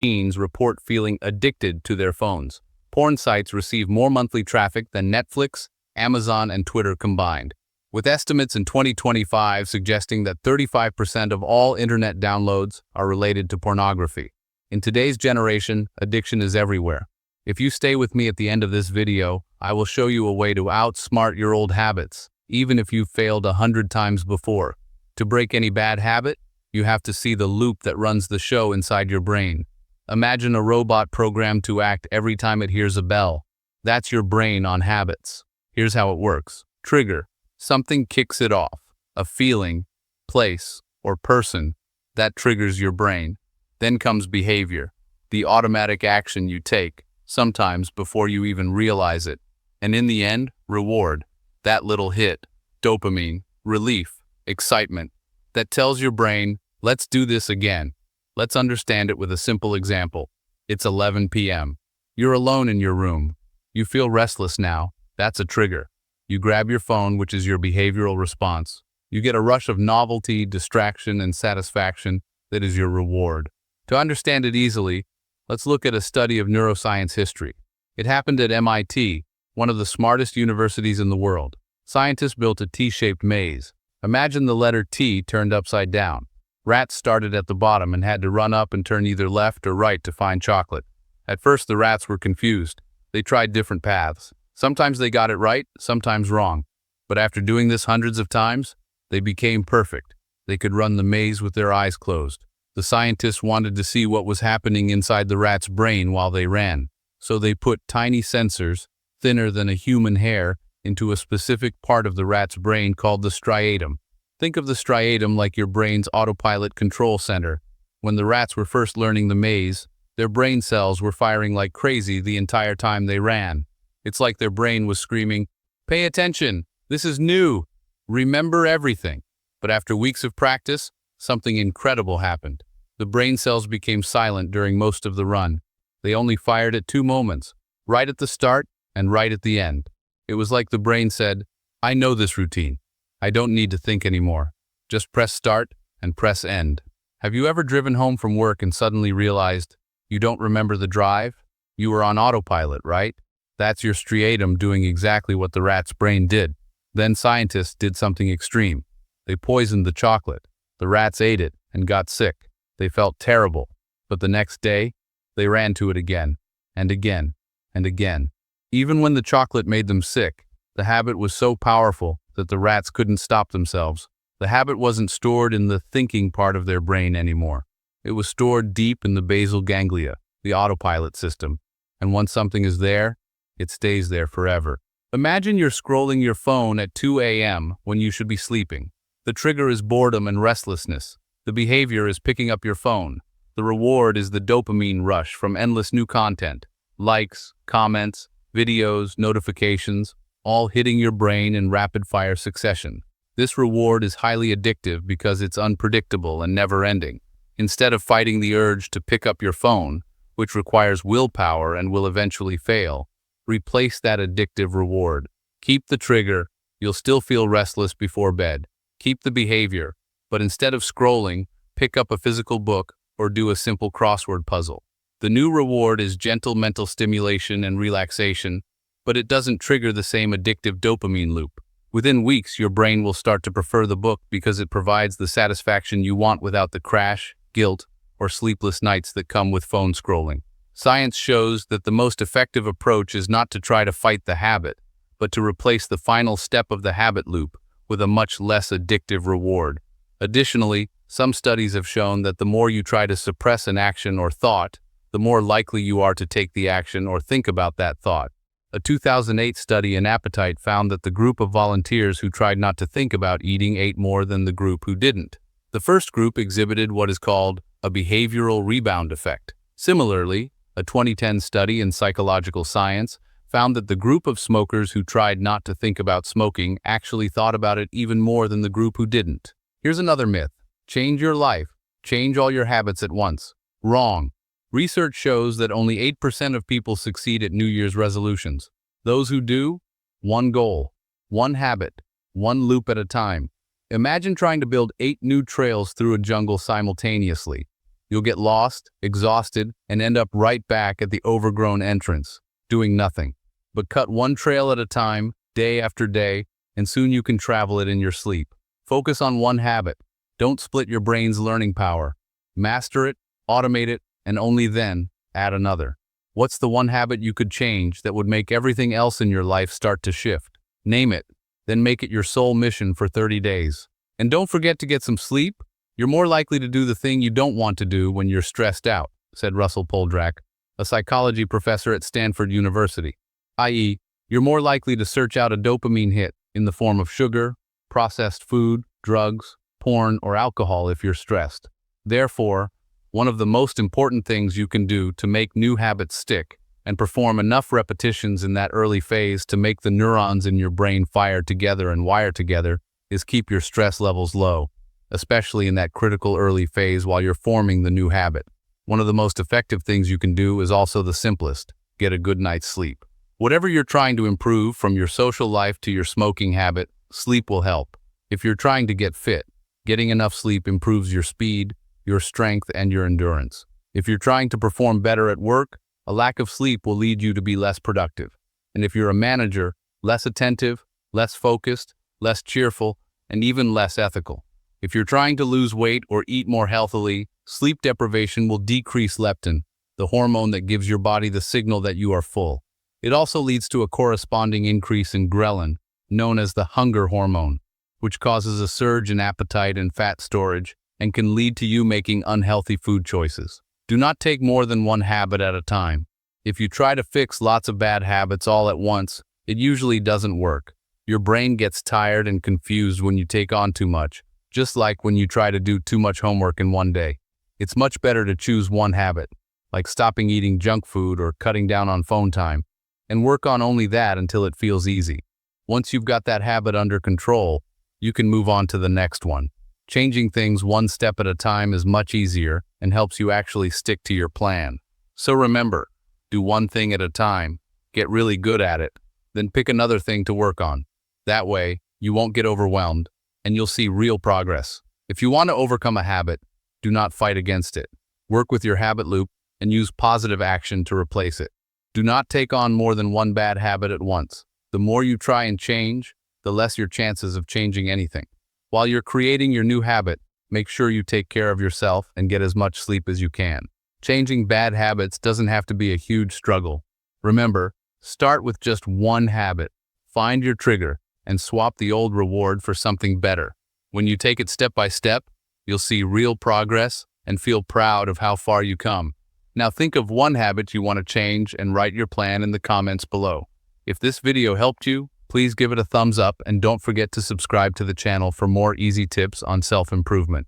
teens report feeling addicted to their phones. Porn sites receive more monthly traffic than Netflix, Amazon, and Twitter combined, with estimates in 2025 suggesting that 35% of all internet downloads are related to pornography. In today's generation, addiction is everywhere. If you stay with me at the end of this video, I will show you a way to outsmart your old habits, even if you've failed 100 times before. To break any bad habit, you have to see the loop that runs the show inside your brain. Imagine a robot programmed to act every time it hears a bell. That's your brain on habits. Here's how it works. Trigger. Something kicks it off. A feeling, place, or person that triggers your brain. Then comes behavior, the automatic action you take, sometimes before you even realize it. And in the end, reward. That little hit, dopamine, relief, excitement, that tells your brain, let's do this again. Let's understand it with a simple example. It's 11 p.m. You're alone in your room. You feel restless now. That's a trigger. You grab your phone, which is your behavioral response. You get a rush of novelty, distraction, and satisfaction that is your reward. To understand it easily, let's look at a study of neuroscience history. It happened at MIT, one of the smartest universities in the world. Scientists built a T-shaped maze. Imagine the letter T turned upside down. Rats started at the bottom and had to run up and turn either left or right to find chocolate. At first, the rats were confused. They tried different paths. Sometimes they got it right, sometimes wrong. But after doing this hundreds of times, they became perfect. They could run the maze with their eyes closed. The scientists wanted to see what was happening inside the rat's brain while they ran. So they put tiny sensors, thinner than a human hair, into a specific part of the rat's brain called the striatum. Think of the striatum like your brain's autopilot control center. When the rats were first learning the maze, their brain cells were firing like crazy the entire time they ran. It's like their brain was screaming, "Pay attention, this is new, remember everything." But after weeks of practice, something incredible happened. The brain cells became silent during most of the run. They only fired at 2 moments, right at the start and right at the end. It was like the brain said, I know this routine. I don't need to think anymore. Just press start and press end. Have you ever driven home from work and suddenly realized you don't remember the drive? You were on autopilot, right? That's your striatum doing exactly what the rat's brain did. Then scientists did something extreme. They poisoned the chocolate. The rats ate it and got sick. They felt terrible. But the next day, they ran to it again, and again, and again. Even when the chocolate made them sick, the habit was so powerful that the rats couldn't stop themselves. The habit wasn't stored in the thinking part of their brain anymore. It was stored deep in the basal ganglia, the autopilot system. And once something is there, it stays there forever. Imagine you're scrolling your phone at 2 a.m. when you should be sleeping. The trigger is boredom and restlessness. The behavior is picking up your phone. The reward is the dopamine rush from endless new content. Likes, comments, videos, notifications, all hitting your brain in rapid-fire succession. This reward is highly addictive because it's unpredictable and never-ending. Instead of fighting the urge to pick up your phone, which requires willpower and will eventually fail, replace that addictive reward. Keep the trigger, you'll still feel restless before bed. Keep the behavior, but instead of scrolling, pick up a physical book or do a simple crossword puzzle. The new reward is gentle mental stimulation and relaxation, but it doesn't trigger the same addictive dopamine loop. Within weeks, your brain will start to prefer the book because it provides the satisfaction you want without the crash, guilt, or sleepless nights that come with phone scrolling. Science shows that the most effective approach is not to try to fight the habit, but to replace the final step of the habit loop with a much less addictive reward. Additionally, some studies have shown that the more you try to suppress an action or thought, the more likely you are to take the action or think about that thought. A 2008 study in appetite found that the group of volunteers who tried not to think about eating ate more than the group who didn't. The first group exhibited what is called a behavioral rebound effect. Similarly, a 2010 study in psychological science found that the group of smokers who tried not to think about smoking actually thought about it even more than the group who didn't. Here's another myth. Change your life. Change all your habits at once. Wrong. Research shows that only 8% of people succeed at New Year's resolutions. Those who do, one goal, one habit, one loop at a time. Imagine trying to build 8 new trails through a jungle simultaneously. You'll get lost, exhausted, and end up right back at the overgrown entrance, doing nothing. But cut one trail at a time, day after day, and soon you can travel it in your sleep. Focus on one habit. Don't split your brain's learning power. Master it, automate it, and only then add another. What's the one habit you could change that would make everything else in your life start to shift? Name it, then make it your sole mission for 30 days. And don't forget to get some sleep. You're more likely to do the thing you don't want to do when you're stressed out, said Russell Poldrack, a psychology professor at Stanford University. I.e., you're more likely to search out a dopamine hit in the form of sugar, processed food, drugs, porn, or alcohol if you're stressed. Therefore, one of the most important things you can do to make new habits stick and perform enough repetitions in that early phase to make the neurons in your brain fire together and wire together is keep your stress levels low, especially in that critical early phase while you're forming the new habit. One of the most effective things you can do is also the simplest: get a good night's sleep. Whatever you're trying to improve, from your social life to your smoking habit, sleep will help. If you're trying to get fit, getting enough sleep improves your speed, your strength, and your endurance. If you're trying to perform better at work, a lack of sleep will lead you to be less productive. And if you're a manager, less attentive, less focused, less cheerful, and even less ethical. If you're trying to lose weight or eat more healthily, sleep deprivation will decrease leptin, the hormone that gives your body the signal that you are full. It also leads to a corresponding increase in ghrelin, known as the hunger hormone, which causes a surge in appetite and fat storage and can lead to you making unhealthy food choices. Do not take more than one habit at a time. If you try to fix lots of bad habits all at once, it usually doesn't work. Your brain gets tired and confused when you take on too much, just like when you try to do too much homework in one day. It's much better to choose one habit, like stopping eating junk food or cutting down on phone time, and work on only that until it feels easy. Once you've got that habit under control, you can move on to the next one. Changing things one step at a time is much easier and helps you actually stick to your plan. So remember, do one thing at a time, get really good at it, then pick another thing to work on. That way, you won't get overwhelmed, and you'll see real progress. If you want to overcome a habit, do not fight against it. Work with your habit loop and use positive action to replace it. Do not take on more than one bad habit at once. The more you try and change, the less your chances of changing anything. While you're creating your new habit, make sure you take care of yourself and get as much sleep as you can. Changing bad habits doesn't have to be a huge struggle. Remember, start with just one habit. Find your trigger and swap the old reward for something better. When you take it step by step, you'll see real progress and feel proud of how far you come. Now think of one habit you want to change and write your plan in the comments below. If this video helped you, please give it a thumbs up and don't forget to subscribe to the channel for more easy tips on self-improvement.